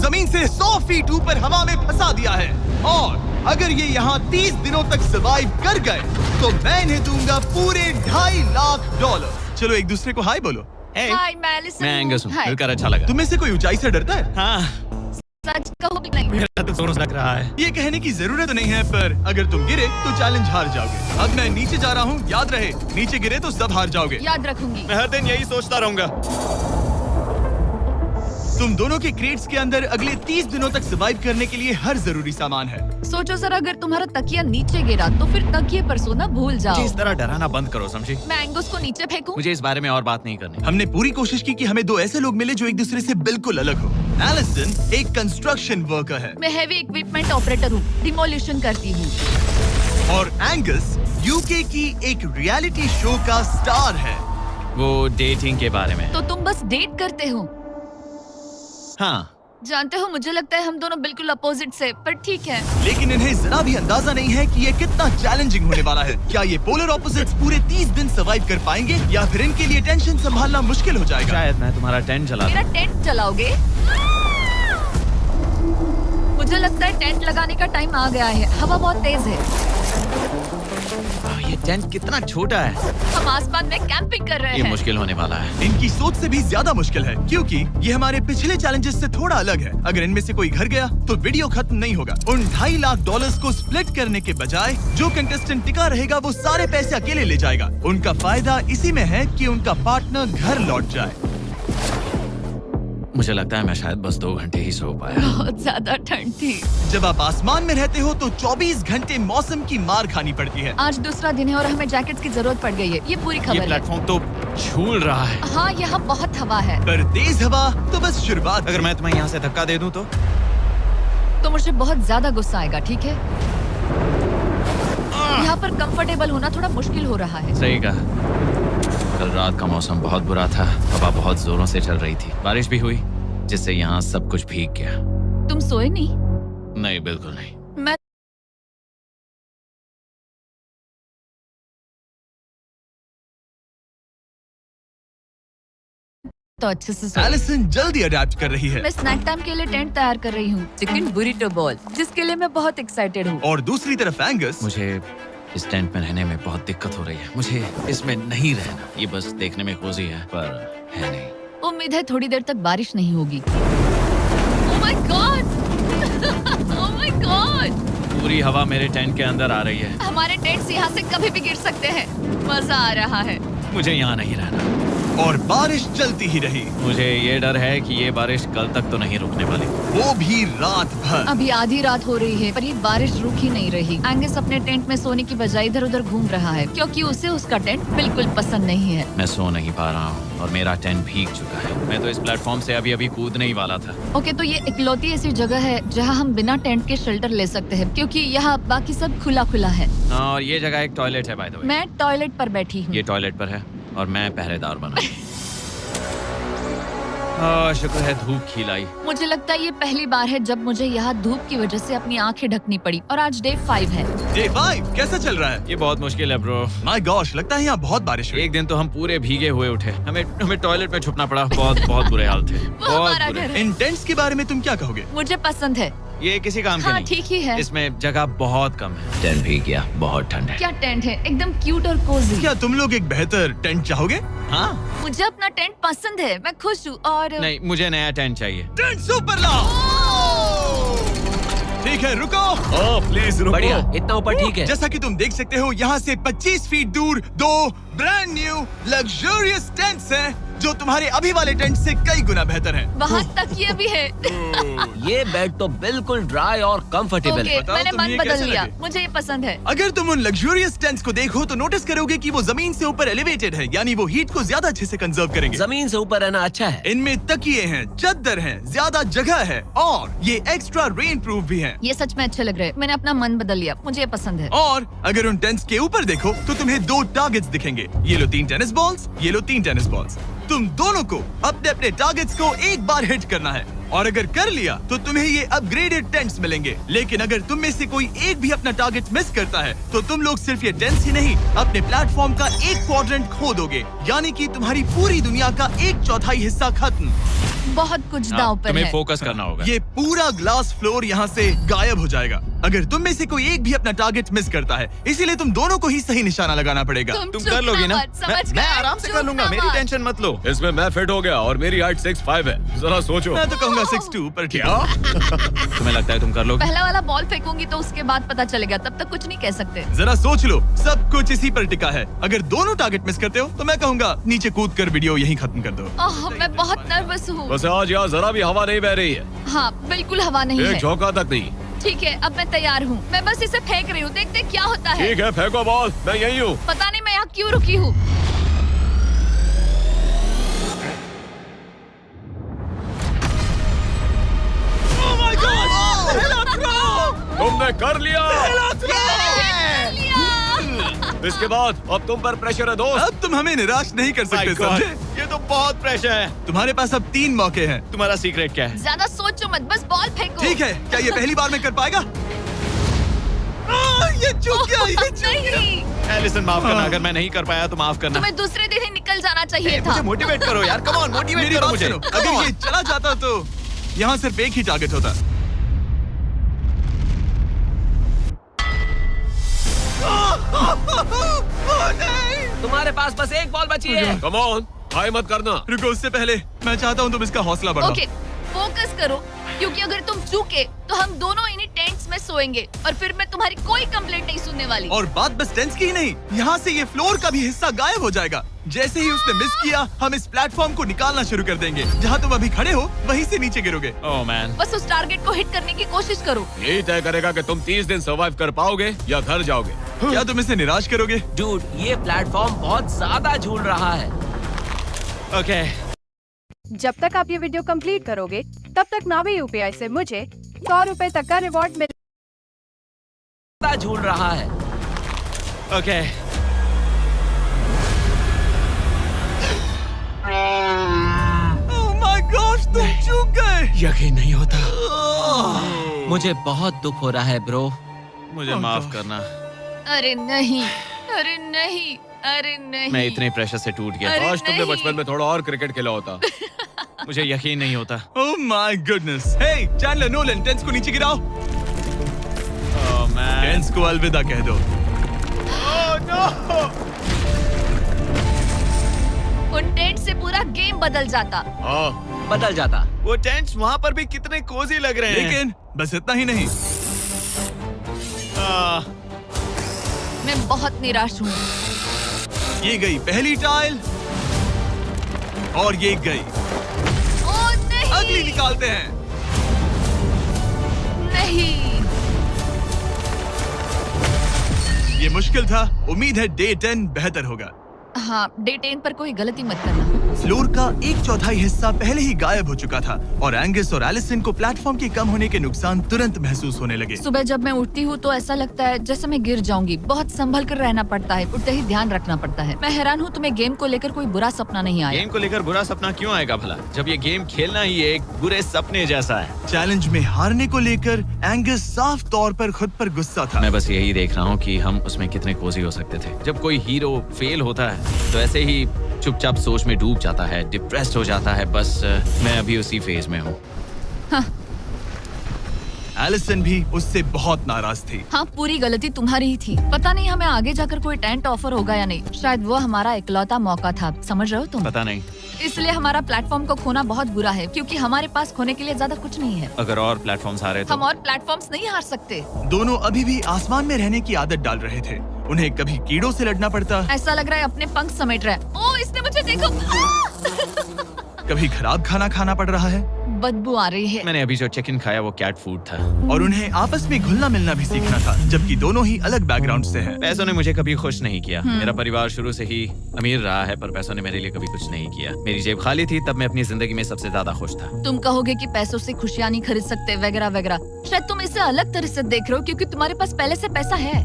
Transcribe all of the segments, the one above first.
जमीन से 100 फीट ऊपर हवा में फंसा दिया है, और अगर ये यहाँ 30 दिनों तक सर्वाइव कर गए तो मैं इन्हें दूंगा पूरे $2.5 लाख। चलो एक दूसरे को हाय बोलो। हाय, मैं एलिसन मैं एंगस हूँ, हाय। मिलकर अच्छा लगा। तुम्हें से कोई ऊंचाई से डरता है? हाँ, सच कहो कि नहीं? मेरा तो जोरों से लग रहा है। ये कहने की जरूरत नहीं है, पर अगर तुम गिरे तो चैलेंज हार जाओगे। अब मैं नीचे जा रहा हूँ, याद रहे, नीचे गिरे तो सब हार जाओगे। याद रखूंगी। मैं हर दिन यही सोचता रहूंगा। तुम दोनों के क्रेट्स के अंदर अगले 30 दिनों तक सर्वाइव करने के लिए हर जरूरी सामान है। सोचो सर, अगर तुम्हारा तकिया नीचे गिरा तो फिर तकिए पर सोना भूल मुझे जाओ। इस तरह डराना बंद करो, समझी? मैं एंगस को नीचे फेंकूं? मुझे इस बारे में और बात नहीं करनी। हमने पूरी कोशिश की कि हमें दो ऐसे लोग मिले जो एक दूसरे से बिल्कुल अलग हो। एलिसन एक कंस्ट्रक्शन वर्कर है मैं हेवी इक्विपमेंट ऑपरेटर हूँ, डिमोलिशन करती हूँ। और एंगस यूके की एक रियलिटी शो का स्टार है। वो डेटिंग के बारे में। तो तुम बस डेट करते हो? हाँ, जानते हो, मुझे लगता है हम दोनों बिल्कुल अपोजिट से, पर ठीक है। लेकिन इन्हें जरा भी अंदाजा नहीं है कि ये कितना चैलेंजिंग होने वाला है। क्या ये पोलर ऑपोजिट्स पूरे 30 दिन सर्वाइव कर पाएंगे, या फिर इनके लिए टेंशन संभालना मुश्किल हो जाएगा? शायद मैं तुम्हारा टेंट जला दूं। मेरा टेंट जलाओगे? मुझे लगता है टेंट लगाने का टाइम आ गया है। हवा बहुत तेज है। ये टेंट कितना छोटा है। हम आसमान में कैंपिंग कर रहे ये हैं। मुश्किल होने वाला है। इनकी सोच से भी ज्यादा मुश्किल है, क्योंकि ये हमारे पिछले चैलेंजेस से थोड़ा अलग है। अगर इनमें से कोई घर गया तो वीडियो खत्म नहीं होगा। उन $2.5 लाख को स्प्लिट करने के बजाय जो कंटेस्टेंट टिका रहेगा वो सारे पैसे अकेले ले जाएगा। उनका फायदा इसी में है कि उनका पार्टनर घर लौट जाए। मुझे लगता है मैं शायद बस 2 घंटे ही सो पाया। बहुत ज्यादा ठंड थी। जब आप आसमान में रहते हो तो 24 घंटे मौसम की मार खानी पड़ती है। आज दूसरा दिन है और हमें जैकेट्स की जरूरत पड़ गई है। ये पूरी ये खबर है। प्लेटफॉर्म तो झूल रहा है। हाँ, यहाँ बहुत हवा है। पर तेज हवा तो बस शुरुआत। अगर मैं तुम्हें यहाँ से धक्का दे दूं तो मुझे बहुत ज्यादा गुस्सा आएगा, ठीक है? यहाँ पर कंफर्टेबल होना थोड़ा मुश्किल हो रहा है। सही कहा। कल रात का मौसम बहुत बुरा था। हवा बहुत जोरों से चल रही थी। बारिश भी हुई, जिससे यहाँ सब कुछ भीग गया। तुम सोए नहीं? नहीं, बिल्कुल नहीं। मैं तो अच्छे से सोई। एलिसन जल्दी अडेप्ट कर रही है। मैं स्नैक टाइम के लिए टेंट तैयार कर रही हूँ, चिकन बुरिटो बॉल, जिसके लिए मैं बहुत एक्साइटेड हूँ। और दूसरी तरफ एंगस। मुझे इस टेंट में रहने में बहुत दिक्कत हो रही है। मुझे इसमें नहीं रहना। ये बस देखने में कोजी है, पर है नहीं। उम्मीद है थोड़ी देर तक बारिश नहीं होगी। Oh my God! Oh my God! पूरी हवा मेरे टेंट के अंदर आ रही है। हमारे टेंट्स यहाँ से कभी भी गिर सकते हैं। मजा आ रहा है। मुझे यहाँ नहीं रहना। और बारिश चलती ही रही, मुझे ये डर है कि ये बारिश कल तक तो नहीं रुकने वाली। वो भी रात भर। अभी आधी रात हो रही है पर ये बारिश रुक ही नहीं रही। एंगस अपने टेंट में सोने की बजाय इधर उधर घूम रहा है, क्योंकि उसे उसका टेंट बिल्कुल पसंद नहीं है। मैं सो नहीं पा रहा हूँ और मेरा टेंट भीग चुका है। मैं तो इस प्लेटफॉर्म से अभी कूदने ही वाला था। ओके, तो ये इकलौती ऐसी जगह है जहाँ हम बिना टेंट के शेल्टर ले सकते हैं, क्योंकि यहाँ बाकी सब खुला खुला है। और ये जगह एक टॉयलेट है, बाय द वे। मैं टॉयलेट पर बैठी हूँ। ये टॉयलेट पर है और मैं पहरेदार बना। शुक्र है धूप खिलाई। मुझे लगता है ये पहली बार है जब मुझे यहाँ धूप की वजह से अपनी आंखें ढकनी पड़ी, और आज डे 5 है। डे 5 कैसा चल रहा है? ये बहुत मुश्किल है ब्रो। माय गॉश, लगता है यहाँ बहुत बारिश हुई। एक दिन तो हम पूरे भीगे हुए उठे। हमें टॉयलेट में छुपना पड़ा। बहुत बुरे हाल थे। वो हमारा घर है। इन टेंट्स के बारे में तुम क्या कहोगे? मुझे पसंद है। ये किसी काम के हाँ, नहीं। ठीक ही है। इसमें जगह बहुत कम है। टेंट भीग गया, बहुत ठंड है। क्या टेंट है, एकदम क्यूट और कोजी। क्या तुम लोग एक बेहतर टेंट चाहोगे? हाँ? मुझे अपना टेंट पसंद है, मैं खुश हूँ। और नहीं, मुझे नया टेंट चाहिए। टेंट सुपर लाओ। ठीक है, रुको। प्लीज रुको। बढ़िया, इतना ऊपर ठीक है। जैसा कि तुम देख सकते हो, यहाँ से 25 फीट दूर 2 ब्रांड न्यू लग्जरियस टेंट्स हैं, जो तुम्हारे अभी वाले टेंट से कई गुना बेहतर हैं। वहाँ तकिए भी है। ये बेड तो बिल्कुल ड्राई और कंफर्टेबल ओके, है। बताओ मैंने तुम्हें मन ये बदल कैसे लिया। लगे? मुझे ये पसंद है। अगर तुम उन लग्जरियस टेंट्स को देखो तो नोटिस करोगे कि वो जमीन से ऊपर एलिवेटेड है, यानी वो हीट को ज्यादा अच्छे से कंजर्व करेंगे। जमीन से ऊपर रहना अच्छा है। इनमें तकिए हैं, चद्दर हैं, ज्यादा जगह है, और ये एक्स्ट्रा रेन प्रूफ भी हैं। ये सच में अच्छे लग रहे हैं। मैंने अपना मन बदल लिया, मुझे ये पसंद है। और अगर उन टेंट्स के ऊपर देखो तो तुम्हें 2 टारगेट्स दिखेंगे। ये लो 3 टेनिस बॉल्स, ये लो 3 टेनिस बॉल्स। तुम दोनों को अपने अपने टारगेट्स को एक बार हिट करना है। और अगर कर लिया तो तुम्हें ये अपग्रेडेड टेंट्स मिलेंगे। लेकिन अगर तुम में से कोई एक भी अपना टारगेट मिस करता है तो तुम लोग सिर्फ ये टेंट्स ही नहीं, अपने प्लेटफॉर्म का एक क्वाड्रेंट खो दोगे, यानी कि तुम्हारी पूरी दुनिया का 1/4 हिस्सा खत्म। बहुत कुछ दांव पर तुम्हें है। फोकस करना होगा। ये पूरा ग्लास फ्लोर यहाँ से गायब हो जाएगा अगर तुम में से कोई एक भी अपना टारगेट मिस करता है, इसीलिए तुम दोनों को ही सही निशाना लगाना पड़ेगा। तुम कर लोगी ना? मैं आराम से कर लूंगा, मेरी टेंशन मत लो। इसमें मैं फिट हो गया और मेरी हाइट 6'5" है। जरा सोचो। मैं तो कहूँगा 6'2", पर क्या? तुम्हें लगता है तुम कर लोगे? पहला वाला बॉल फेंकूंगी तो उसके बाद पता चलेगा, तब तक कुछ नहीं कह सकते। जरा सोच लो, सब कुछ इसी पर टिका है। अगर दोनों टारगेट मिस करते हो तो मैं कहूँगा नीचे कूद कर वीडियो यहीं खत्म कर दो। ओह, मैं बहुत नर्वस हूँ। बस आज यहाँ जरा भी हवा नहीं बह रही है, हाँ, बिल्कुल हवा नहीं एक है। झोंका तक नहीं। ठीक है, अब मैं तैयार हूँ। मैं बस इसे फेंक रही हूँ, देखते क्या होता है। ठीक है, फेंको बॉल, मैं यही हूँ। पता नहीं मैं यहाँ क्यों रुकी हूँ। तुमने कर लिया। लिया। इसके बाद अब तुम पर प्रेशर है दोस्त। अब तुम हमें निराश नहीं कर सकते, समझे? ये तो बहुत प्रेशर है। तुम्हारे पास अब 3 मौके हैं। तुम्हारा सीक्रेट क्या है? ज्यादा सोचो मत, बस बॉल फेंको। ठीक है, क्या ये पहली बार में कर पाएगा? ये चूक गया, ये ओह, चूक गया। नहीं, एलिसन माफ करना, अगर मैं नहीं कर पाया तो माफ करना। तुम्हें दूसरे दिन ही निकल जाना चाहिए था। मुझे मोटिवेट करो यार, कम ऑन, मोटिवेट मेरी करो बात मुझे। सुनो, अगर ये चला जाता तो यहाँ सिर्फ एक ही टारगेट होता। तुम्हारे पास बस एक बॉल बची है। कम ऑन, हाय मत करना। रुको, उससे पहले मैं चाहता हूँ तुम इसका हौसला बढ़ाओ। ओके, फोकस करो, क्योंकि अगर तुम चूके तो हम दोनों इन्हीं टेंट्स में सोएंगे और फिर मैं तुम्हारी कोई कंप्लेंट नहीं सुनने वाली। और बात बस टेंस की ही नहीं, यहाँ से ये फ्लोर का भी हिस्सा गायब हो जाएगा। जैसे ही उसने मिस किया, हम इस प्लेटफॉर्म को निकालना शुरू कर देंगे। जहाँ तुम अभी खड़े हो, वहीं से नीचे गिरोगे। ओह मैन, बस उस टारगेट को हिट करने की कोशिश करो। यही तय करेगा कि तुम 30 दिन सर्वाइव कर पाओगे या घर जाओगे। क्या तुम इसे निराश करोगे? डूड, ये प्लेटफॉर्म बहुत ज्यादा झूल रहा है। ओके। जब तक आप ये वीडियो कंप्लीट करोगे तब तक नावी यूपीआई से मुझे 100 रुपए तक का रिवॉर्ड मिल। ज्यादा झूल रहा है। ओके। ओह माय गॉड, तुम चूक गए। यकीन नहीं होता। मुझे बहुत दुख हो रहा है ब्रो। मुझे माफ करना, अरे नहीं, अरे नहीं, अरे नहीं। मैं इतने प्रेशर से टूट गया। अरे काश तुमने नहीं। बचपन में थोड़ा और क्रिकेट खेला होता। मुझे यकीन नहीं होता। Oh my goodness. Hey Chandler, Nolan, tents को नीचे गिराओ। Oh man. टेंस को अलविदा कह दो। उन टेंट से पूरा गेम बदल जाता। हाँ, बदल जाता। वो टेंट्स वहाँ पर भी कितने कोजी लग रहे हैं। लेकिन बस इतना ही नहीं, आह, मैं बहुत निराश हूँ। ये गई पहली टाइल और ये गई। ओह नहीं, अगली निकालते हैं। नहीं। ये मुश्किल था, उम्मीद है डे 10 बेहतर होगा। हाँ, डे 10 पर कोई गलती मत करना। फ्लोर का 1/4 हिस्सा पहले ही गायब हो चुका था और एंगस और एलिसन को प्लेटफॉर्म के कम होने के नुकसान तुरंत महसूस होने लगे। सुबह जब मैं उठती हूँ तो ऐसा लगता है जैसे मैं गिर जाऊंगी। बहुत संभल कर रहना पड़ता है, उठते ही ध्यान रखना पड़ता है। मैं हैरान हूँ तुम्हें गेम को लेकर कोई बुरा सपना नहीं आया। गेम को लेकर बुरा सपना क्यों आएगा भला, जब ये गेम खेलना ही एक बुरे सपने जैसा है। चैलेंज में हारने को लेकर एंगस साफ तौर पर खुद पर गुस्सा था। मैं बस यही देख रहा हूँ कि हम उसमें कितने कोजी हो सकते थे। जब कोई हीरो फेल होता है तो ऐसे ही चुपचाप सोच में डूब जाता है, डिप्रेस्ड हो जाता है। बस मैं अभी उसी फेज में हूँ। एलिसन भी उससे बहुत नाराज थी। हाँ, पूरी गलती तुम्हारी ही थी। पता नहीं हमें आगे जाकर कोई टेंट ऑफर होगा या नहीं। शायद वो हमारा इकलौता मौका था, समझ रहे हो तुम? पता नहीं, इसलिए हमारा प्लेटफॉर्म को खोना बहुत बुरा है, क्योंकि हमारे पास खोने के लिए ज्यादा कुछ नहीं है। अगर और प्लेटफॉर्म्स आ रहे हम तो। और प्लेटफॉर्म्स नहीं हार सकते। दोनों अभी भी आसमान में रहने की आदत डाल रहे थे। उन्हें कभी कीड़ों से लड़ना पड़ता, ऐसा लग रहा है अपने पंख समेट रहा है। ओह, इसने मुझे देखो। कभी खराब खाना खाना पड़ रहा है बदबू आ रही है। मैंने अभी जो चिकन खाया वो कैट फूड था। और उन्हें आपस में घुलना मिलना भी सीखना था, जबकि दोनों ही अलग बैकग्राउंड से हैं। पैसों ने मुझे कभी खुश नहीं किया। मेरा परिवार शुरू से ही अमीर रहा है, पर पैसों ने मेरे लिए कभी कुछ नहीं किया। मेरी जेब खाली थी तब मैं अपनी जिंदगी में सबसे ज्यादा खुश था। तुम कहोगे कि पैसों से खुशियां नहीं खरीद सकते वगैरह वगैरह। शायद तुम इसे अलग तरह से देख रहे हो, क्योंकि तुम्हारे पास पहले से पैसा है।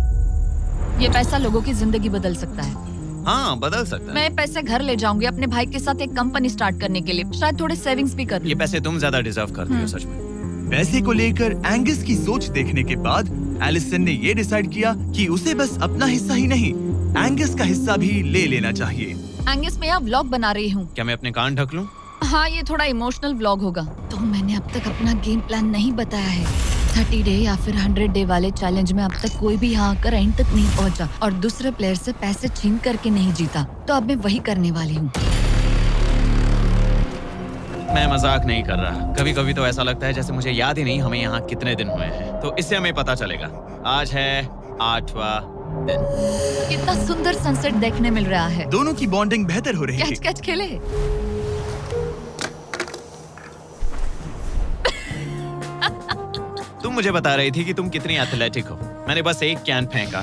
ये पैसा लोगों की जिंदगी बदल सकता है। हाँ, बदल सकता है। मैं पैसे घर ले जाऊंगी अपने भाई के साथ एक कंपनी स्टार्ट करने के लिए, शायद थोड़े सेविंग्स भी कर लूं। ये पैसे तुम ज्यादा डिजर्व करती हो सच में। पैसे को लेकर एंगस की सोच देखने के बाद एलिसन ने ये डिसाइड किया कि उसे बस अपना हिस्सा ही नहीं, एंगस का हिस्सा भी ले लेना चाहिए। एंगस, मैं यहाँ व्लॉग बना रही हूँ। क्या मैं अपने कान ढक लूं? हाँ, ये थोड़ा इमोशनल व्लॉग होगा। तो मैंने अब तक अपना गेम प्लान नहीं बताया है। 30 डे या फिर 100 डे वाले चैलेंज में अब तक कोई भी यहाँ आकर एंड तक नहीं पहुँचा और दूसरे प्लेयर से पैसे छीन करके नहीं जीता। तो अब मैं वही करने वाली हूँ। मैं मजाक नहीं कर रहा। कभी कभी तो ऐसा लगता है जैसे मुझे याद ही नहीं हमें यहाँ कितने दिन हुए हैं। तो इससे हमें पता चलेगा। आज है 8वां दिन। कितना सुंदर सनसेट देखने मिल रहा है। दोनों की बॉन्डिंग बेहतर हो रही है। कैच कैच खेले। तुम मुझे बता रही थी कि तुम कितनी एथलेटिक हो। मैंने बस एक कैन फेंका।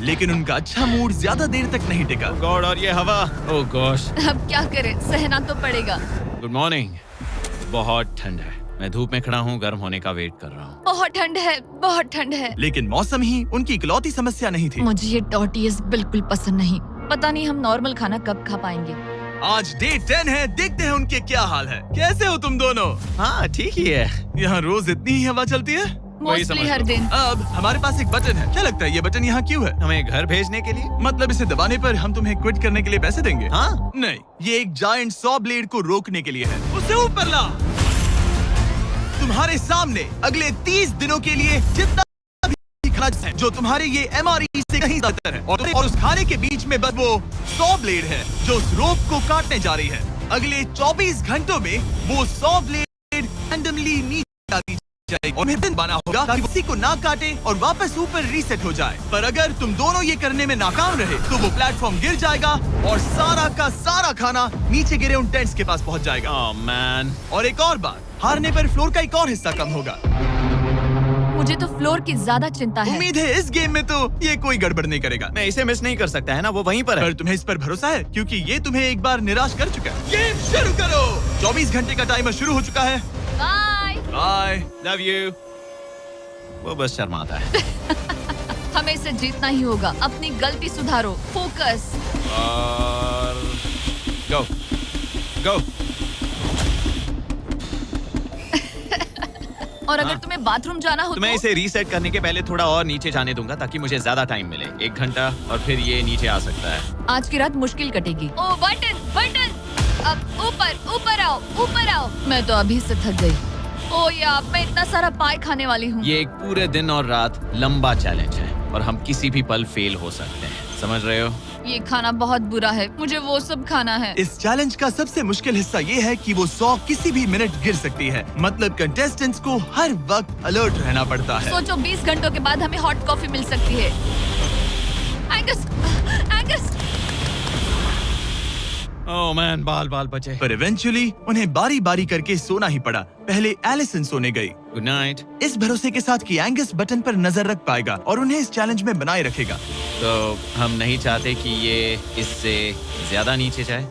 लेकिन उनका अच्छा मूड ज्यादा देर तक नहीं टिका। गॉड, और ये हवा। ओह गॉश। अब क्या करें, सहना तो पड़ेगा। Good morning. बहुत ठंड है। मैं धूप में खड़ा हूँ, गर्म होने का वेट कर रहा हूँ। बहुत ठंड है, बहुत ठंड है। लेकिन मौसम ही उनकी इकलौती समस्या नहीं थी। मुझे ये टॉर्टियस बिल्कुल पसंद नहीं। पता नहीं हम नॉर्मल खाना कब खा पाएंगे। आज डे 10 है, देखते हैं उनके क्या हाल है। कैसे हो तुम दोनों? हाँ, ठीक ही है। यहाँ रोज इतनी ही हवा चलती है? वही समझ मोस्टली हर लो। दिन। अब हमारे पास एक बटन है। क्या लगता है ये बटन यहाँ क्यों है? हमें घर भेजने के लिए? मतलब इसे दबाने पर हम तुम्हें क्विट करने के लिए पैसे देंगे? हाँ। नहीं, ये एक जायंट सॉ ब्लेड को रोकने के लिए है। उसे ऊपर ला। तुम्हारे सामने अगले 30 दिनों के लिए जितना भी खर्च है जो तुम्हारे ये MRE से कहीं ज्यादा है, और उस खाने के बीच में बस वो सॉ ब्लेड है जो उस रोप को काटने जा रही है। अगले 24 घंटों में वो सॉ ब्लेड रैंडमली नीचे आती जाएगी और हमें बना होगा ताकि किसी को ना काटे और वापस ऊपर रीसेट हो जाए। पर अगर तुम दोनों ये करने में नाकाम रहे तो वो प्लेटफॉर्म गिर जाएगा और सारा का सारा खाना नीचे गिरे उन टेंट्स के पास पहुंच जाएगा। Oh man. और एक और बात, हारने पर फ्लोर का एक और हिस्सा कम होगा। मुझे तो फ्लोर की ज्यादा चिंता है। उम्मीद है इस गेम में तो ये कोई गड़बड़ नहीं करेगा। मैं इसे मिस नहीं कर सकता है ना, वो वहीं पर है। पर तुम्हें इस पर भरोसा है क्योंकि ये तुम्हें एक बार निराश कर चुका है। गेम शुरू करो। 24 घंटे का टाइमर शुरू हो चुका है। बाय। बाय। Love you. वो बस शर्माता है। हमें इसे जीतना ही होगा। अपनी गलती सुधारो। फोकस। और गो गो। और अगर तुम्हें बाथरूम जाना हो तो मैं इसे रीसेट करने के पहले थोड़ा और नीचे जाने दूंगा ताकि मुझे ज्यादा टाइम मिले। 1 घंटा और फिर ये नीचे आ सकता है। आज की रात मुश्किल कटेगी। ओ बटन बटन। अब ऊपर ऊपर आओ, ऊपर आओ। मैं तो अभी से थक गई। ओ यार, मैं इतना सारा पाई खाने वाली हूँ। ये एक पूरे दिन और रात लंबा चैलेंज है और हम किसी भी पल फेल हो सकते हैं। समझ रहे हो? ये खाना बहुत बुरा है। मुझे वो सब खाना है। इस चैलेंज का सबसे मुश्किल हिस्सा ये है कि वो 100 किसी भी मिनट गिर सकती है। मतलब कंटेस्टेंट्स को हर वक्त अलर्ट रहना पड़ता है। सोचो 20 घंटों के बाद हमें हॉट कॉफी मिल सकती है। Angus, Angus. ओह मैन, बाल बाल बचे। पर इवेंचुअली उन्हें बारी बारी करके सोना ही पड़ा। पहले एलिसन सोने गई, गुड नाइट। इस भरोसे के साथ कि एंगस बटन पर नजर रख पाएगा और उन्हें इस चैलेंज में बनाए रखेगा। तो हम नहीं चाहते कि ये इससे ज्यादा नीचे जाए।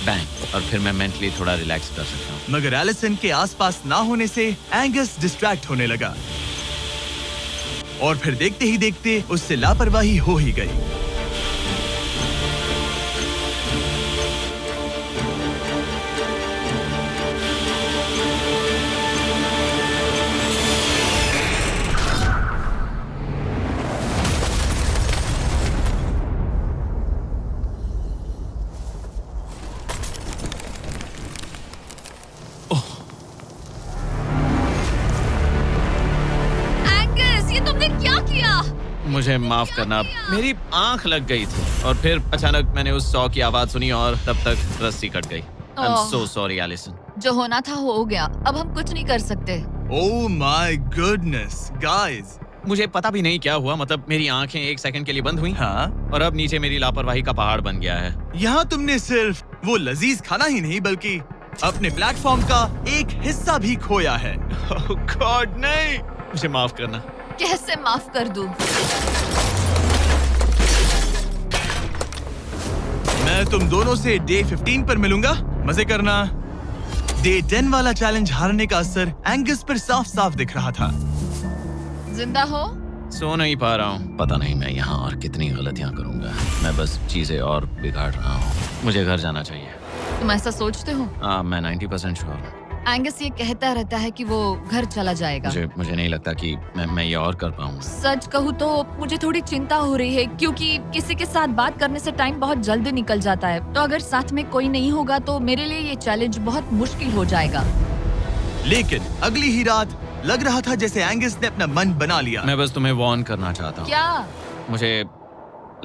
बैंग। और फिर मैं मेंटली थोड़ा रिलैक्स कर सकता हूँ। मगर एलिसन के आसपास ना होने से एंगस डिस्ट्रैक्ट होने लगा और फिर देखते ही देखते उससे लापरवाही हो ही गई। एंगस, ये तुमने क्या किया? मुझे माफ करना, मेरी आंख लग गई थी और फिर अचानक मैंने उस 100 की आवाज सुनी और तब तक रस्सी कट गई। I'm oh. so sorry, Alison. जो होना था हो गया। अब हम कुछ नहीं कर सकते। ओह माय गुडनेस गाइस। मुझे पता भी नहीं क्या हुआ। मतलब मेरी आंखें 1 सेकंड के लिए बंद हुई हाँ, और अब नीचे मेरी लापरवाही का पहाड़ बन गया है। यहाँ तुमने सिर्फ वो लजीज खाना ही नहीं बल्कि अपने प्लेटफॉर्म का एक हिस्सा भी खोया है। Oh God, नहीं। मुझे माफ करना। कैसे माफ कर दूं? मैं तुम दोनों से डे 15 पर मिलूंगा। मजे करना। डे 10 वाला चैलेंज हारने का असर एंगस पर साफ साफ दिख रहा था। जिंदा हो? सो नहीं पा रहा हूँ। पता नहीं मैं यहाँ और कितनी गलतियाँ करूँगा। मैं बस चीजें और बिगाड़ रहा हूँ। मुझे घर जाना चाहिए। तुम ऐसा सोचते हो? हाँ, मैं 90% श्योर हूँ। एंगस ये कहता रहता है कि वो घर चला जाएगा। मुझे नहीं लगता कि मैं ये और कर पाऊंगा। सच कहूँ तो मुझे थोड़ी चिंता हो रही है, क्योंकि किसी के साथ बात करने से टाइम बहुत जल्दी निकल जाता है। तो अगर साथ में कोई नहीं होगा तो मेरे लिए ये चैलेंज बहुत मुश्किल हो जाएगा। लेकिन अगली ही रात लग रहा था जैसे एंगस ने अपना मन बना लिया। मैं बस तुम्हें वार्न करना चाहता हूँ। क्या? मुझे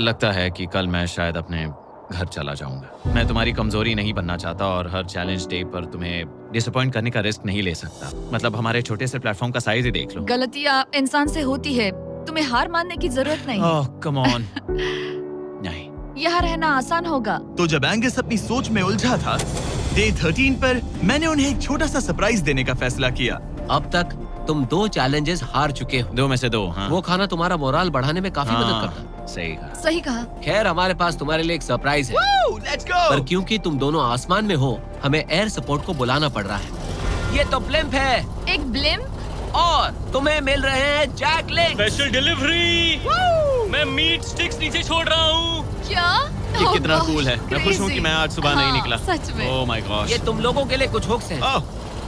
लगता है कि कल मैं शायद अपने घर चला जाऊंगा। मैं तुम्हारी कमजोरी नहीं बनना चाहता और हर चैलेंज डे पर तुम्हें डिसअपॉइंट करने का रिस्क नहीं ले सकता। मतलब हमारे छोटे से प्लेटफॉर्म का साइज ही देख लो। गलतियाँ इंसान से होती है, तुम्हें हार मानने की जरूरत नहीं। ओह कम ऑन। नहीं, यहाँ रहना आसान होगा। तो जब एंगस अपनी सोच में उलझा था, डे 13 पर मैंने उन्हें एक छोटा सा सरप्राइज देने का फैसला किया। अब तक तुम 2 चैलेंजेस हार चुके हो। 2 में से 2। हाँ। वो खाना तुम्हारा मोराल बढ़ाने में काफी मदद करता है। सही कहा। सही कहा। खैर, हमारे पास तुम्हारे लिए एक सरप्राइज है। Let's go. पर क्योंकि तुम दोनों आसमान में हो, हमें एयर सपोर्ट को बुलाना पड़ रहा है। ये तो ब्लिम्प है एक ब्लिम? और तुम्हें मिल रहे हैं जैक लिंक। Special delivery. मैं मीट स्टिक्स नीचे छोड़ रहा हूँ। क्या? ये Oh कितना gosh, कूल है। मैं खुश हूँ कि मैं आज सुबह नहीं हाँ, निकला। सच में। Oh my gosh. ये तुम लोगों के लिए कुछ हुक्स हैं। Oh,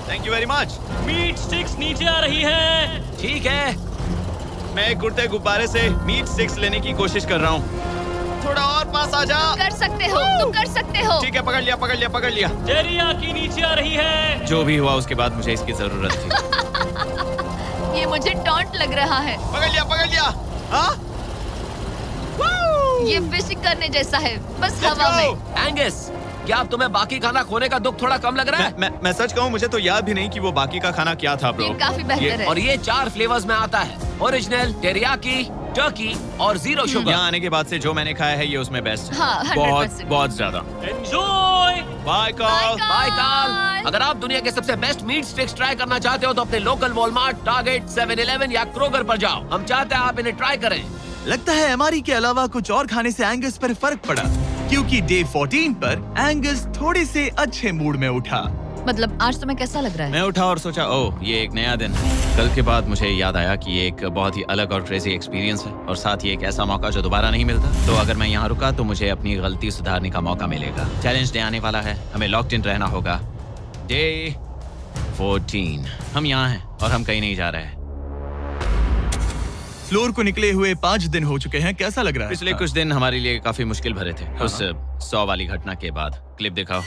thank you very much. Meat sticks नीचे आ रही है। ठीक है, मैं एक उड़ते गुब्बारे से मीट स्टिक्स लेने की कोशिश कर रहा हूँ। थोड़ा और पास आ जा। कर सकते हो, तुम कर सकते हो। ठीक है, पकड़ लिया, पकड़ लिया, पकड़ लिया। टेरियाकी नीचे आ रही है। जो भी हुआ उसके बाद मुझे इसकी जरूरत थी। ये मुझे टॉन्ट लग रहा है। पकड़ लिया, पकड़ लिया। हाँ? ये फिशिंग करने जैसा है, बस हवा में। एंगस, क्या अब तुम्हें बाकी खाना खोने का दुख थोड़ा कम लग रहा है? मैं सच कहूँ, मुझे तो याद भी नहीं कि वो बाकी का खाना क्या था ब्रो। ये काफी बेहतर है। और ये 4 फ्लेवर्स में आता है, ओरिजिनल, टेरियाकी, टर्की और 0 शुगर। यहाँ आने के बाद से जो मैंने खाया है ये उसमें बेस्ट है। हाँ, 100%। बहुत ज्यादा। एंजॉय। Bye call. बाय काल। अगर आप दुनिया के सबसे बेस्ट मीट स्टिक्स ट्राई करना चाहते हो तो अपने लोकल वॉलमार्ट, टारगेट, 7-Eleven या क्रोगर पर जाओ। हम चाहते हैं आप इन्हें ट्राई करें। लगता है एमआरई के अलावा कुछ और खाने से एंगस पर फर्क पड़ा, क्योंकि डे 14 पर एंगस थोड़े से अच्छे मूड में उठा। मतलब आज तुम्हें कैसा लग रहा है? मैं उठा और सोचा, ओह ये एक नया दिन है। कल के बाद मुझे याद आया कि ये एक बहुत ही अलग और क्रेजी एक्सपीरियंस है और साथ ही एक ऐसा मौका जो दोबारा नहीं मिलता। तो अगर मैं यहाँ रुका तो मुझे अपनी गलती सुधारने का मौका मिलेगा। चैलेंज डे आने वाला है, हमें लॉक्ड इन रहना होगा। डे 14 हम यहाँ हैं और हम कहीं नहीं जा रहे हैं। फ्लोर को निकले हुए 5 दिन हो चुके हैं। कैसा लग रहा है? पिछले कुछ दिन हमारे लिए काफी मुश्किल भरे थे। उस 100 वाली घटना के बाद। क्लिप दिखाओ।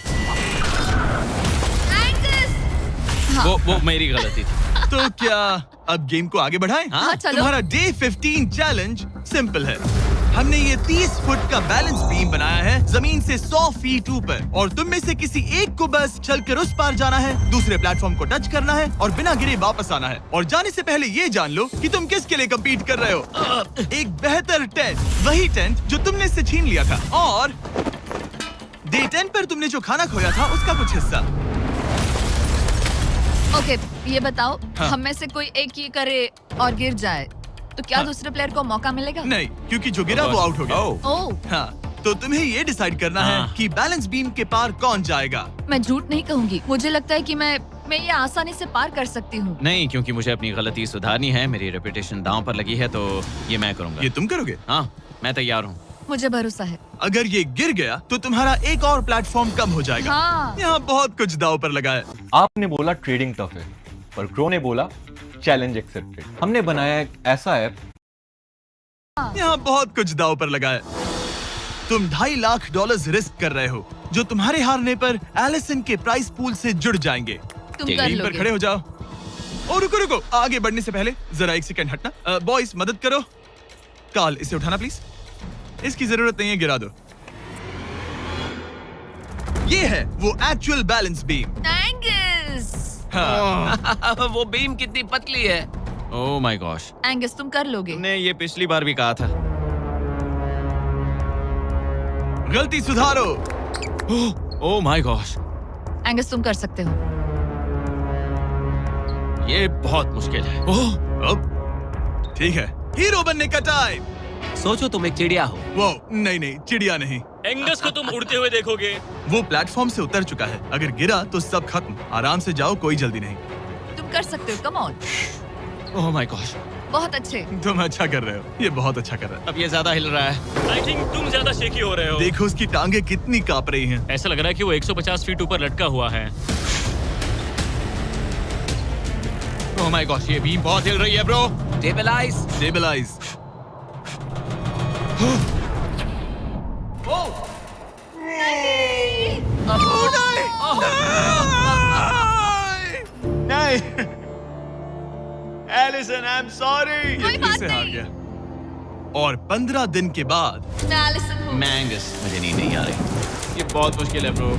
वो मेरी गलती थी। तो क्या अब गेम को आगे बढ़ाएं? हाँ, चलो। तुम्हारा डे 15 चैलेंज सिंपल है। हमने ये 30 फुट का बैलेंस बीम बनाया है जमीन से 100 फीट ऊपर, और तुम में से किसी एक को बस चलकर उस पार जाना है, दूसरे प्लेटफॉर्म को टच करना है और बिना गिरे वापस आना है। और जाने से पहले ये जान लो कि तुम किसके लिए कम्पीट कर रहे हो। एक बेहतर टेंट, वही टेंट जो तुमने इससे छीन लिया था, और डे 10 पर तुमने जो खाना खोया था उसका कुछ हिस्सा। ओके, ये बताओ, हाँ। हम में से कोई एक ये करे और गिर जाए तो क्या हाँ। दूसरे प्लेयर को मौका मिलेगा? नहीं, क्योंकि जो गिरा वो आउट हो गया। ओह, हाँ, तो तुम्हें ये डिसाइड करना है हाँ। कि बैलेंस बीम के पार कौन जाएगा। मैं झूठ नहीं कहूंगी, मुझे लगता है कि मैं ये आसानी से पार कर सकती हूँ। नहीं, क्योंकि मुझे अपनी गलती सुधारनी है। मेरी रेपुटेशन दांव पर लगी है, तो ये मैं करूंगा। ये तुम करोगे? हाँ, मैं तैयार हूँ। मुझे भरोसा है। अगर ये गिर गया तो तुम्हारा एक और प्लेटफॉर्म कम हो जाएगा। हाँ। यहाँ बहुत कुछ दाव पर लगा है। आपने बोला ट्रेडिंग टफ है, पर क्रो ने बोला चैलेंज एक्सेप्टेड। हमने बनाया एक ऐसा ऐप। यहाँ बहुत कुछ दाव पर लगा है। तुम $2.5 लाख रिस्क कर रहे हो, जो तुम्हारे हारने पर एलिसन के प्राइस पूल से जुड़ जाएंगे। तुम ठीक कर है, टीम पर खड़े लोगे। हो जाओ। और रुको, आगे बढ़ने से पहले जरा 1 सेकंड हटना। बॉयज मदद करो। काल, इसे उठाना प्लीज। इसकी जरूरत नहीं है, गिरा दो। ये है वो एक्चुअल बैलेंस बीम। एंगस, हाँ। वो बीम कितनी पतली है। ओह माय गॉश, एंगस तुम कर लोगे। तुमने ये पिछली बार भी कहा था। गलती सुधारो। ओह माय गॉश, एंगस तुम कर सकते हो। ये बहुत मुश्किल है। ओह, अब ठीक है, हीरो बनने का टाइम। सोचो तुम एक चिड़िया हो। वो नहीं, चिड़िया नहीं। एंगस को तुम उड़ते हुए देखोगे। वो प्लेटफॉर्म से उतर चुका है। अगर गिरा तो सब खत्म। आराम से जाओ, कोई जल्दी नहीं। तुम कर सकते हो, come on. Oh my gosh, बहुत अच्छे। तुम अच्छा कर रहे हो, ये बहुत अच्छा कर रहा है। अब ये ज्यादा हिल रहा है। आई थिंक तुम ज्यादा शेकी हो रहे हो। देखो उसकी टांगे कितनी कांप रही हैं। ऐसा लग रहा है कि वो 150 फीट ऊपर लटका हुआ है। ओह माय गॉड, ये बीम बहुत हिल रही है ब्रो। स्टेबलाइज। स्टेबलाइज। नहीं, एलिसन, आई एम सॉरी। कोई बात से हार नहीं। गया। और 15 दिन के बाद मैं एलिसन हूँ। मैं एंगस, मुझे नींद नहीं आ रही। ये बहुत मुश्किल है ब्रो।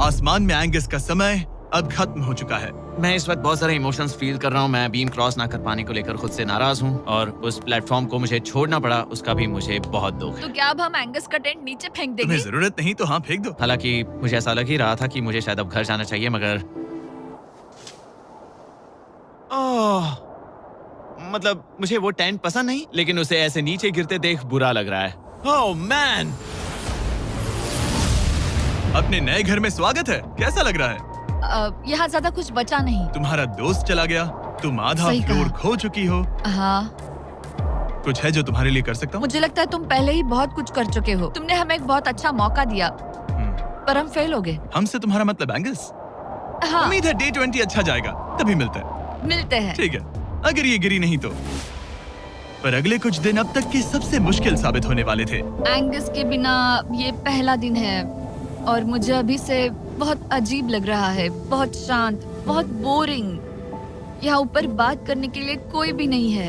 आसमान में एंगस का समय अब खत्म हो चुका है। मैं इस वक्त बहुत सारे इमोशंस फील कर रहा हूँ। मैं बीम क्रॉस ना कर पाने को लेकर खुद से नाराज हूँ और उस प्लेटफॉर्म को मुझे छोड़ना पड़ा, उसका भी मुझे बहुत दुख है। तो क्या अब हम एंगस का टेंट नीचे फेंक देंगे? तुम्हें जरूरत नहीं तो हाँ फेंक दो। हालांकि मुझे ऐसा लग ही रहा था कि मुझे शायद अब घर जाना चाहिए, मगर मतलब मुझे वो टेंट पसंद नहीं, लेकिन उसे ऐसे नीचे गिरते देख बुरा लग रहा है। ओह मैन, अपने नए घर में स्वागत है। कैसा लग रहा है? यहाँ ज्यादा कुछ बचा नहीं। तुम्हारा दोस्त चला गया, तुम आधा सही कहा। फ्लोर खो चुकी हो। हाँ, कुछ है जो तुम्हारे लिए कर सकता हूँ? मुझे लगता है तुम पहले ही बहुत कुछ कर चुके हो। तुमने हमें एक बहुत अच्छा मौका दिया, पर हम फेल हो गए। हमसे तुम्हारा मतलब एंगस? हाँ, उम्मीद है डे 20 अच्छा जाएगा, तभी मिलते हैं। मिलते हैं। ठीक है, अगर ये गिरी नहीं तो। पर अगले कुछ दिन अब तक के सबसे मुश्किल साबित होने वाले थे। एंगस के बिना ये पहला दिन है और मुझे अभी से बहुत अजीब लग रहा है, बहुत शांत, बहुत बोरिंग। यहाँ ऊपर बात करने के लिए कोई भी नहीं है।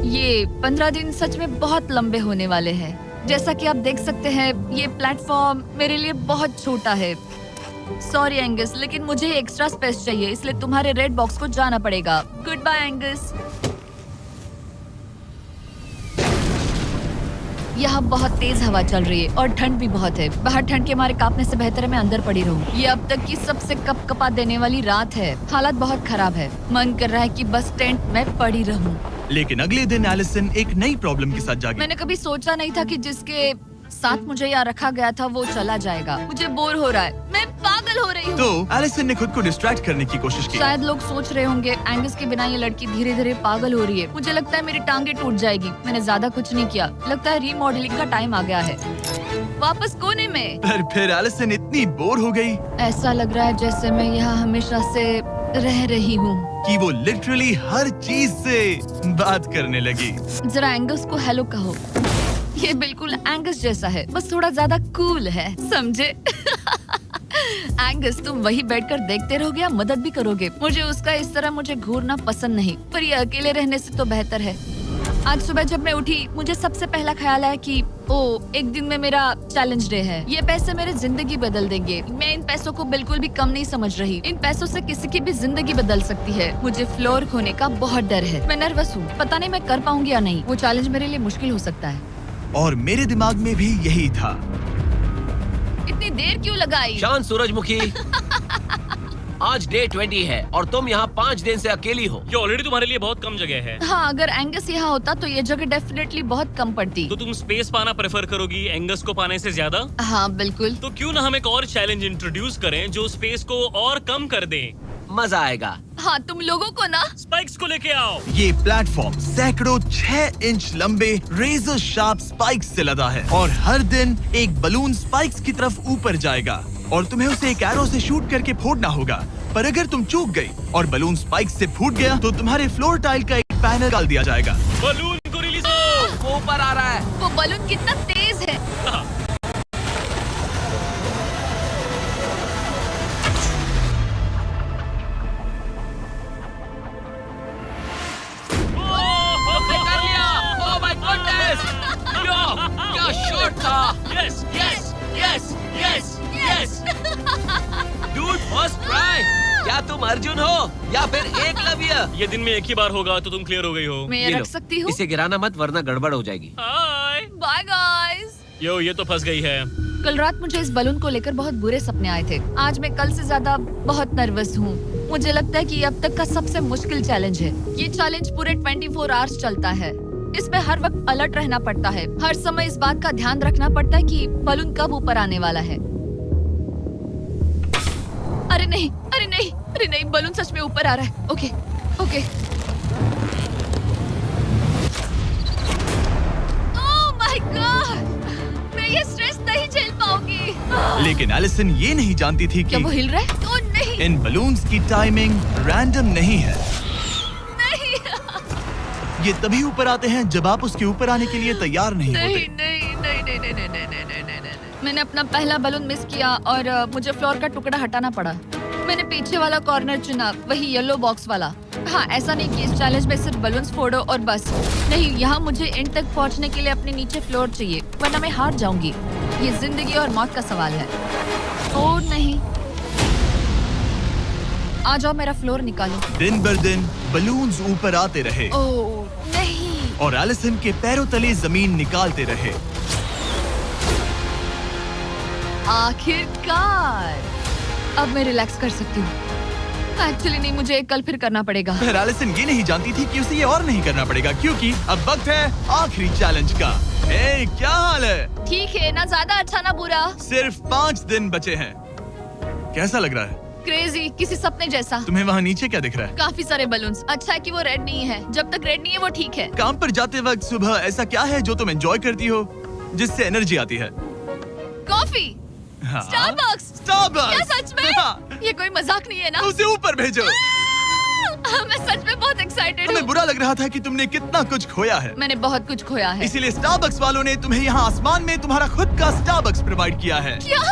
ये 15 दिन सच में बहुत लंबे होने वाले हैं। जैसा कि आप देख सकते हैं, ये प्लेटफॉर्म मेरे लिए बहुत छोटा है। सॉरी एंगस, लेकिन मुझे एक्स्ट्रा स्पेस चाहिए, इसलिए तुम्हारे रेड बॉक्स को जाना पड़ेगा। Goodbye Angus. यहाँ बहुत तेज हवा चल रही है और ठंड भी बहुत है। बाहर ठंड के मारे कांपने से बेहतर है मैं अंदर पड़ी रहूं। ये अब तक की सबसे कपकपा देने वाली रात है। हालात बहुत खराब है। मन कर रहा है कि बस टेंट में पड़ी रहूं। लेकिन अगले दिन एलिसन एक नई प्रॉब्लम के साथ जागी। मैंने कभी सोचा नहीं था कि जिसके साथ मुझे यहाँ रखा गया था वो चला जाएगा। मुझे बोर हो रहा है, मैं पागल हो रही हूँ। तो एलिसन ने खुद को डिस्ट्रैक्ट करने की कोशिश की। शायद लोग सोच रहे होंगे एंगस के बिना ये लड़की धीरे धीरे पागल हो रही है। मुझे लगता है मेरी टांगे टूट जाएगी। मैंने ज्यादा कुछ नहीं किया। लगता है रीमॉडलिंग का टाइम आ गया है। वापस कोने में। पर फिर एलिसन इतनी बोर हो गई ऐसा लग रहा है जैसे मैं यहाँ हमेशा से रह रही हूँ। कि वो लिटरली हर चीज से बात करने लगी। जरा एंगस को हेलो कहो। ये बिल्कुल एंगस जैसा है, बस थोड़ा ज्यादा कूल है, समझे? एंगस, तुम वही बैठकर देखते रहोगे या मदद भी करोगे? मुझे उसका इस तरह मुझे घूरना पसंद नहीं, पर ये अकेले रहने से तो बेहतर है। आज सुबह जब मैं उठी, मुझे सबसे पहला ख्याल आया कि एक दिन में मेरा चैलेंज डे है। ये पैसे मेरी जिंदगी बदल देंगे। मैं इन पैसों को बिल्कुल भी कम नहीं समझ रही। इन पैसों से किसी की भी जिंदगी बदल सकती है। मुझे फ्लोर खोने का बहुत डर है। मैं नर्वस हूँ, पता नहीं मैं कर पाऊंगी या नहीं। वो चैलेंज मेरे लिए मुश्किल हो सकता है। और मेरे दिमाग में भी यही था। इतनी देर क्यों लगाई? शांत सूरजमुखी। आज डे 20 है और तुम यहाँ 5 दिन से अकेली हो। ये ऑलरेडी तुम्हारे लिए बहुत कम जगह है। हाँ, अगर एंगस यहाँ होता तो ये जगह डेफिनेटली बहुत कम पड़ती। तो तुम स्पेस पाना प्रेफर करोगी एंगस को पाने से ज्यादा? हाँ बिल्कुल। तो क्यों ना हम एक और चैलेंज इंट्रोड्यूस करें जो स्पेस को और कम कर दे। मजा आएगा। हाँ, तुम लोगों को ना स्पाइक्स को लेके आओ। ये प्लेटफॉर्म सैकड़ों 6 इंच लंबे रेजर शार्प स्पाइक्स से लदा है और हर दिन एक बलून स्पाइक्स की तरफ ऊपर जाएगा और तुम्हें उसे एक एरो से शूट करके फोड़ना होगा। पर अगर तुम चूक गई और बलून स्पाइक्स से फूट गया तो तुम्हारे फ्लोर टाइल का एक पैनल निकाल दिया जाएगा। बलून को रिलीज करो। वो ऊपर आ रहा है। वो बलून कितना तेज है। कर लिया। Oh my goodness. क्या शॉट था। Yes yes yes yes yes. Dude, first try. क्या तुम अर्जुन हो या फिर एकलव्य? ये दिन में एक ही बार होगा तो तुम क्लियर हो गई हो। मैं ये ये लो, रख सकती हूँ? इसे गिराना मत वरना गड़बड़ हो जाएगी। हाय। Bye guys. यो, ये तो फंस गई है। कल रात मुझे इस बलून को लेकर बहुत बुरे सपने आए थे। आज मैं कल से ज्यादा बहुत नर्वस हूँ। मुझे लगता है कि ये अब तक का सबसे मुश्किल चैलेंज है। ये चैलेंज पूरे 24 आवर्स चलता है। इसमें हर वक्त अलर्ट रहना पड़ता है। हर समय इस बात का ध्यान रखना पड़ता है कि बलून कब ऊपर आने वाला है। अरे नहीं, अरे नहीं, अरे नहीं, बलून सच में ऊपर आ रहा है। Okay, okay. गॉड, मैं ये स्ट्रेस नहीं झेल पाऊंगी। लेकिन एलिसन ये नहीं जानती थी क्या कि वो हिल रहा है? तो नहीं, इन बलून्स की टाइमिंग रैंडम नहीं है। नहीं, ये तभी ऊपर आते हैं जब आप उसके ऊपर आने के लिए तैयार नहीं नहीं, होते। नहीं, नहीं, नहीं, नहीं, नहीं, नहीं, नहीं, नहीं, नहीं, नहीं। मैंने अपना पहला बलून मिस किया और मुझे फ्लोर का टुकड़ा हटाना पड़ा। मैंने पीछे वाला कॉर्नर चुना, वही येलो बॉक्स वाला। हाँ, ऐसा नहीं कि इस चैलेंज में सिर्फ बलून्स फोड़ो और बस। नहीं, यहाँ मुझे एंड तक पहुँचने के लिए अपने नीचे फ्लोर चाहिए, वरना मैं हार जाऊंगी। ये जिंदगी और मौत का सवाल है। ओ नहीं, आ जाओ, मेरा फ्लोर निकालो। दिन बर दिन बलून्स ऊपर आते रहे ओ नहीं, और एलिसन के पैरों तले जमीन निकालते रहे। आखिरकार अब मैं रिलैक्स कर सकती हूँ। एक्चुअली नहीं, मुझे कल फिर करना पड़ेगा। फिर एलिसन ये नहीं जानती थी कि उसे ये और नहीं करना पड़ेगा, क्योंकि अब वक्त है आखिरी चैलेंज का। ए, क्या हाल है? ठीक है, ना ज्यादा अच्छा ना बुरा। सिर्फ 5 दिन बचे हैं। कैसा लग रहा है? क्रेजी, किसी सपने जैसा। तुम्हें वहाँ नीचे क्या दिख रहा है? काफी सारे बलून्स। अच्छा है कि वो रेड नहीं है। जब तक रेड नहीं है वो ठीक है। काम पर जाते वक्त सुबह ऐसा क्या है जो तुम एंजॉय करती हो, जिससे एनर्जी आती है? कॉफी, हाँ? स्टारबक्स। स्टारबक्स। क्या सच में? हाँ। ये कोई मजाक नहीं है ना? उसे ऊपर भेजो। मैं सच में बहुत एक्साइटेड हमें हूँ। बुरा लग रहा था कि तुमने कितना कुछ खोया है। मैंने बहुत कुछ खोया है। इसीलिए स्टारबक्स वालों ने तुम्हें यहाँ आसमान में तुम्हारा खुद का स्टारबक्स प्रोवाइड किया है। क्या?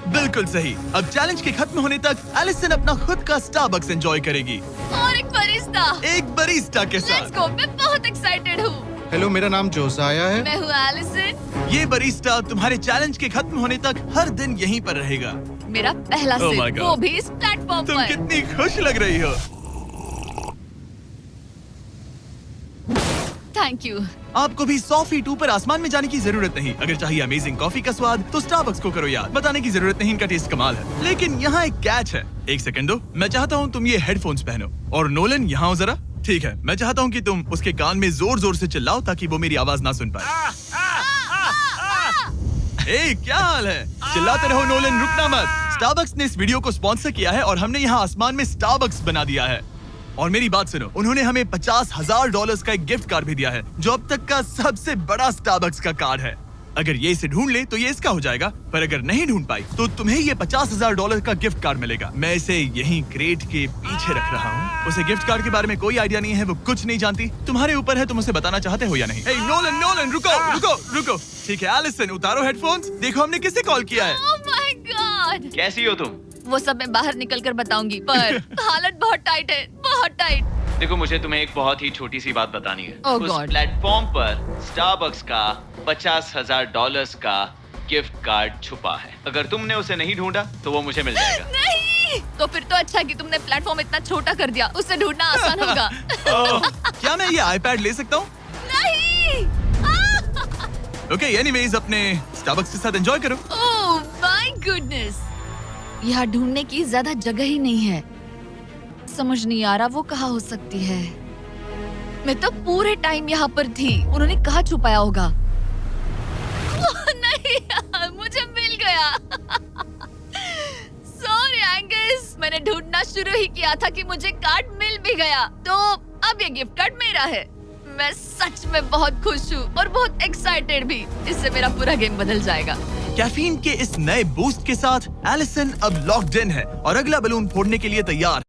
बिल्कुल सही। अब चैलेंज के खत्म होने तक एलिसन अपना खुद का स्टारबक्स एंजॉय करेगी, और एक बरिस्ता। एक बरिस्टा के लेट्स साथ। गो, मैं बहुत एक्साइटेड हूँ। हेलो, मेरा नाम जोसाया है। मैं हूँ एलिसन। ये बरिस्टा तुम्हारे चैलेंज के खत्म होने तक हर दिन यहीं पर रहेगा। मेरा पहला Oh my सिप, God. वो भी इस प्लेटफॉर्म तुम पर। कितनी खुश लग रही हो। Thank you. आपको भी 100 फीट ऊपर आसमान में जाने की जरूरत नहीं। अगर चाहिए अमेजिंग कॉफी का स्वाद तो स्टारबक्स को करो याद। बताने की जरूरत नहीं, इनका टेस्ट कमाल है। लेकिन यहाँ एक कैच है। एक सेकंड दो, मैं चाहता हूँ तुम ये हेडफोन्स पहनो। और नोलन, यहाँ आओ जरा। ठीक है, मैं चाहता हूँ कि तुम उसके कान में जोर जोर से चिल्लाओ ताकि वो मेरी आवाज ना सुन पाए। ए, क्या हाल है? चिल्लाते रहो नोलन, रुकना मत। स्टारबक्स ने इस वीडियो को स्पॉन्सर किया है और हमने यहाँ आसमान में स्टारबक्स बना दिया है। और मेरी बात सुनो, उन्होंने हमें $50,000 का एक गिफ्ट कार्ड भी दिया है, जो अब तक का सबसे बड़ा स्टारबक्स का कार्ड है। अगर ये इसे ढूंढ ले तो ये इसका हो जाएगा, पर अगर नहीं ढूंढ पाई तो तुम्हें ये $50,000 का गिफ्ट कार्ड मिलेगा। मैं इसे यहीं क्रेट के पीछे रख रहा हूँ। उसे गिफ्ट कार्ड के बारे में कोई आइडिया नहीं है, वो कुछ नहीं जानती। तुम्हारे ऊपर है तुम उसे बताना चाहते हो या नहीं। हे नोलन, नोलन, रुको रुको रुको। ठीक है एलिसन, उतारो हेडफोन्स। देखो हमने किसे कॉल किया है। Oh my God. कैसी हो तुम? वो सब मैं बाहर निकल कर बताऊंगी, पर हालत बहुत टाइट है, बहुत टाइट। देखो, मुझे तुम्हें एक बहुत ही छोटी सी बात बतानी है। Oh उस God. प्लेटफॉर्म पर स्टारबक्स का $50,000 का गिफ्ट कार्ड छुपा है। अगर तुमने उसे नहीं ढूंढा तो वो मुझे मिल जाएगा। नहीं, तो फिर तो अच्छा है कि तुमने प्लेटफॉर्म इतना छोटा कर दिया, उसे ढूंढना आसान होगा। ओह, क्या मैं ये आईपैड ले सकता हूँ? नहीं। ओके, एनीवेज अपने स्टारबक्स के साथ एंजॉय करो। ओह माय गुडनेस, यहाँ ढूंढने की ज्यादा जगह ही नहीं है। समझ नहीं आ रहा वो कहाँ हो सकती है। मैं तो पूरे टाइम यहाँ पर थी, उन्होंने कहाँ छुपाया होगा। ओह, नहीं, मुझे मिल गया। सॉरी एंगस, मैंने ढूंढना शुरू ही किया था कि मुझे कार्ड मिल भी गया, तो अब ये गिफ्ट कार्ड मेरा है। मैं सच में बहुत खुश हूँ और बहुत एक्साइटेड भी। इससे मेरा पूरा गेम बदल जाएगा। कैफीन के इस नए बूस्ट के साथ एलिसन अब लॉक्ड इन है और अगला बलून फोड़ने के लिए तैयार।